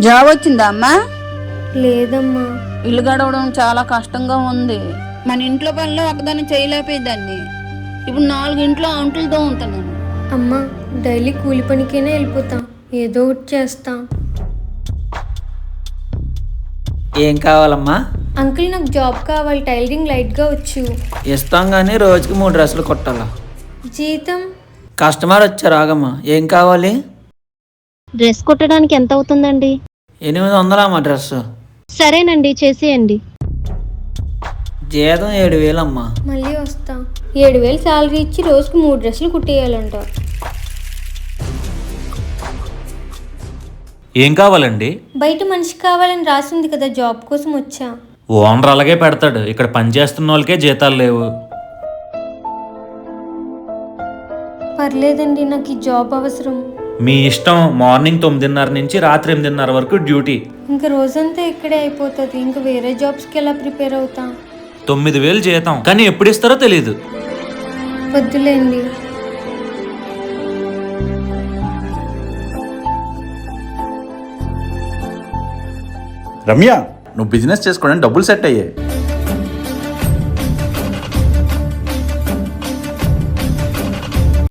Job వచ్చిందా అమ్మా? లేదమ్మా. ఇల్లు గడవడం చాలా కష్టంగా ఉంది. మన ఇంట్లో పనిలో ఒకదాన్ని చేయలేకపోయేదాన్ని. ఇప్పుడు 4 ఇంట్లో అంటులతో ఉంటున్నాను. అమ్మా, డైలీ కూలి పనికైనా వెళ్ళిపోతా, ఏదో ఒకటి చేస్తా. ఏం కావాలమ్మా? అంకుల్, నాకు జాబ్ కావాలి. టైలరింగ్ లైట్గా వచ్చు. ఇస్తాం కానీ రోజుకి 3 డ్రెస్సులు కుట్టాలా. జీతం? కస్టమర్ వచ్చారు, ఆగమ్మా. ఏం కావాలి? డ్రెస్ కుట్టడానికి ఎంత అవుతుందండి? 800 అమ్మా డ్రెస్. సరేనండి, చేసేయండి. జీతం 7000 అమ్మా. మళ్ళీ వస్తా. 7000 శాలరీ ఇచ్చి రోజుకి 3 డ్రెస్సులు కుట్టేయాలంట. ఏం కావాలండి? బయట మనిషి కావాలని రాసింది కదా, జాబ్ కోసం వచ్చా. ఓనర్ అలాగే పెడతాడు. ఇక్కడ పని చేస్తున్న వాళ్ళకే జీతాలు లేవు. పర్లేదండి, నాకు ఈ జాబ్ అవసరం. మీ ఇష్టం. మార్నింగ్ 9:30 నుంచి రాత్రి 8:30 వరకు డ్యూటీ. ఇంకా రోజంతా ఇక్కడే అయిపోతుంది. ఇంకా వేరే జాబ్స్కి ఎలా ప్రిపేర్ అవుతా? 9000 జీతం, కానీ ఎప్పుడు ఇస్తారో తెలీదు. వద్దులేండి. రమ్య, నువ్వు బిజినెస్ చేసుకోవడానికి డబ్బులు సెట్ అయ్యాయి.